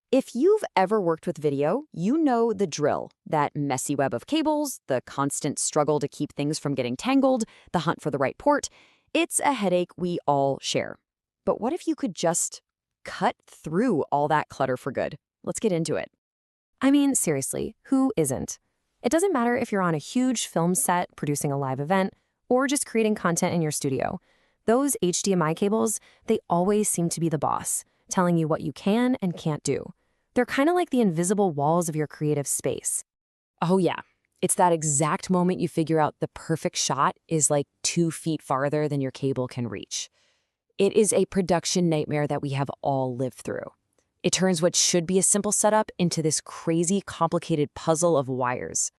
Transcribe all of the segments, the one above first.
If you've ever worked with video, you know the drill. That messy web of cables, the constant struggle to keep things from getting tangled, the hunt for the right port. It's a headache we all share. But what if you could just cut through all that clutter for good? Let's get into it. I mean, seriously, who isn't? It doesn't matter if you're on a huge film set producing a live event or just creating content in your studio. Those HDMI cables, they always seem to be the boss, telling you what you can and can't do. They're kind of like the invisible walls of your creative space. Oh, yeah. It's that exact moment you figure out the perfect shot is like 2 feet farther than your cable can reach. It is a production nightmare that we have all lived through. It turns what should be a simple setup into this crazy, complicated puzzle of wires.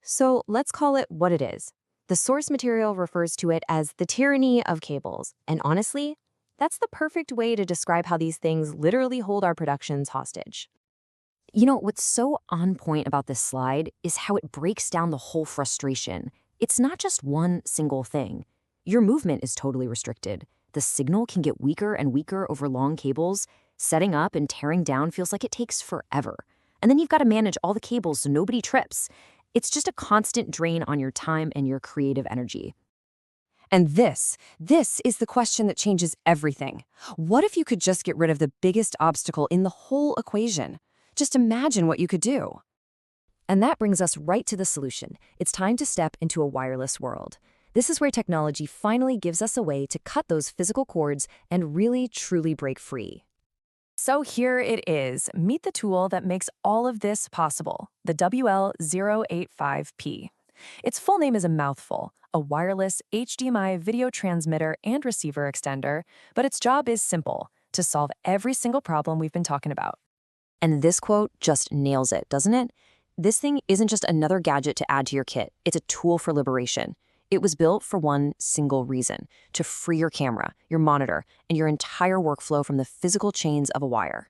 So let's call it what it is. The source material refers to it as the tyranny of cables. And honestly, that's the perfect way to describe how these things literally hold our productions hostage. You know, what's so on point about this slide is how it breaks down the whole frustration. It's not just one single thing. Your movement is totally restricted. The signal can get weaker and weaker over long cables. Setting up and tearing down feels like it takes forever. And then you've got to manage all the cables so nobody trips. It's just a constant drain on your time and your creative energy. And this is the question that changes everything. What if you could just get rid of the biggest obstacle in the whole equation? Just imagine what you could do. And that brings us right to the solution. It's time to step into a wireless world. This is where technology finally gives us a way to cut those physical cords and really, truly break free. So here it is. Meet the tool that makes all of this possible, the WL085P. Its full name is a mouthful, a wireless HDMI video transmitter and receiver extender, but its job is simple, to solve every single problem we've been talking about. And this quote just nails it, doesn't it? This thing isn't just another gadget to add to your kit. It's a tool for liberation. It was built for one single reason, to free your camera, your monitor, and your entire workflow from the physical chains of a wire.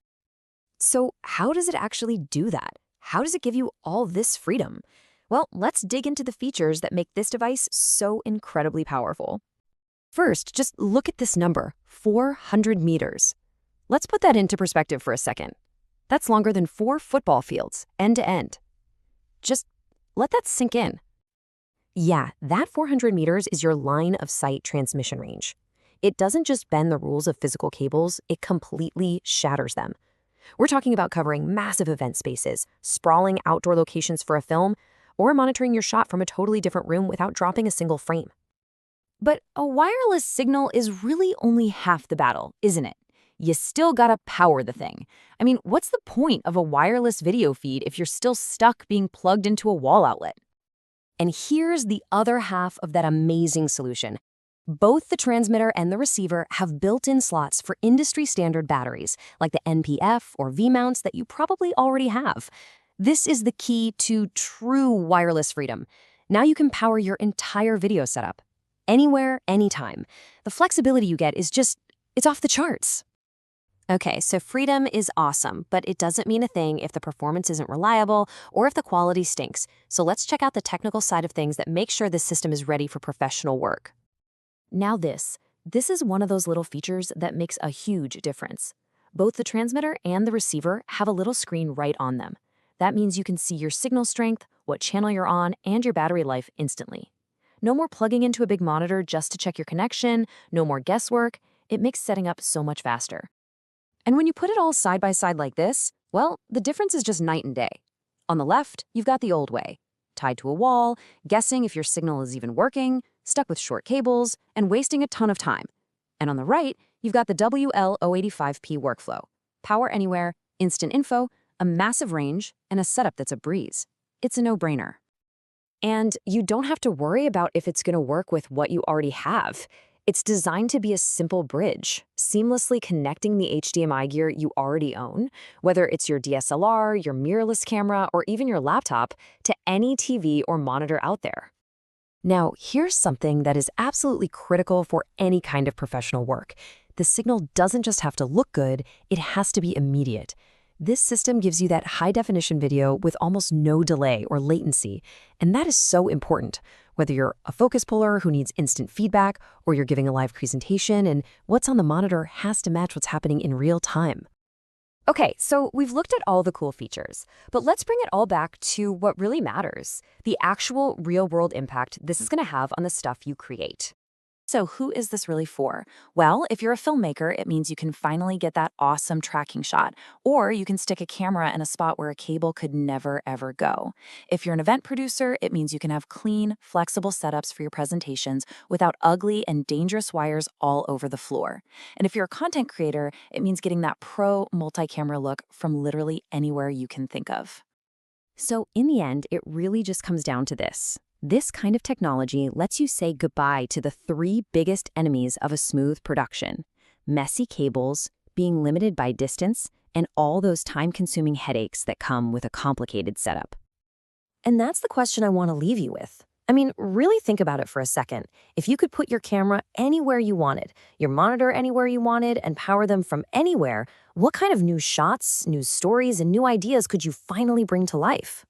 So how does it actually do that? How does it give you all this freedom? Well, let's dig into the features that make this device so incredibly powerful. First, just look at this number, 400 meters. Let's put that into perspective for a second. That's longer than 4 football fields, end to end. Just let that sink in. Yeah, that 400 meters is your line of sight transmission range. It doesn't just bend the rules of physical cables, it completely shatters them. We're talking about covering massive event spaces, sprawling outdoor locations for a film, or monitoring your shot from a totally different room without dropping a single frame. But a wireless signal is really only half the battle, isn't it? You still gotta power the thing. I mean, what's the point of a wireless video feed if you're still stuck being plugged into a wall outlet? And here's the other half of that amazing solution. Both the transmitter and the receiver have built-in slots for industry-standard batteries, like the NPF or V-mounts that you probably already have. This is the key to true wireless freedom. Now you can power your entire video setup. Anywhere, anytime. The flexibility you get is it's off the charts. Okay, so freedom is awesome, but it doesn't mean a thing if the performance isn't reliable or if the quality stinks. So let's check out the technical side of things that make sure this system is ready for professional work. Now this is one of those little features that makes a huge difference. Both the transmitter and the receiver have a little screen right on them. That means you can see your signal strength, what channel you're on, and your battery life instantly. No more plugging into a big monitor just to check your connection, no more guesswork. It makes setting up so much faster. And when you put it all side by side like this, well, the difference is just night and day. On the left, you've got the old way, tied to a wall, guessing if your signal is even working, stuck with short cables, and wasting a ton of time. And on the right, you've got the WL085P workflow, power anywhere, instant info, a massive range, and a setup that's a breeze. It's a no-brainer. And you don't have to worry about if it's going to work with what you already have. It's designed to be a simple bridge, seamlessly connecting the HDMI gear you already own, whether it's your DSLR, your mirrorless camera, or even your laptop, to any TV or monitor out there. Now, here's something that is absolutely critical for any kind of professional work. The signal doesn't just have to look good, it has to be immediate. This system gives you that high-definition video with almost no delay or latency, and that is so important, whether you're a focus puller who needs instant feedback or you're giving a live presentation and what's on the monitor has to match what's happening in real time. Okay, so we've looked at all the cool features, but let's bring it all back to what really matters, the actual real-world impact this is going to have on the stuff you create. So who is this really for? Well, if you're a filmmaker, it means you can finally get that awesome tracking shot, or you can stick a camera in a spot where a cable could never, ever go. If you're an event producer, it means you can have clean, flexible setups for your presentations without ugly and dangerous wires all over the floor. And if you're a content creator, it means getting that pro multi-camera look from literally anywhere you can think of. So in the end, it really just comes down to this. This kind of technology lets you say goodbye to the three biggest enemies of a smooth production: messy cables, being limited by distance, and all those time-consuming headaches that come with a complicated setup. And that's the question I want to leave you with. I mean, really think about it for a second. If you could put your camera anywhere you wanted, your monitor anywhere you wanted, and power them from anywhere, what kind of new shots, new stories, and new ideas could you finally bring to life?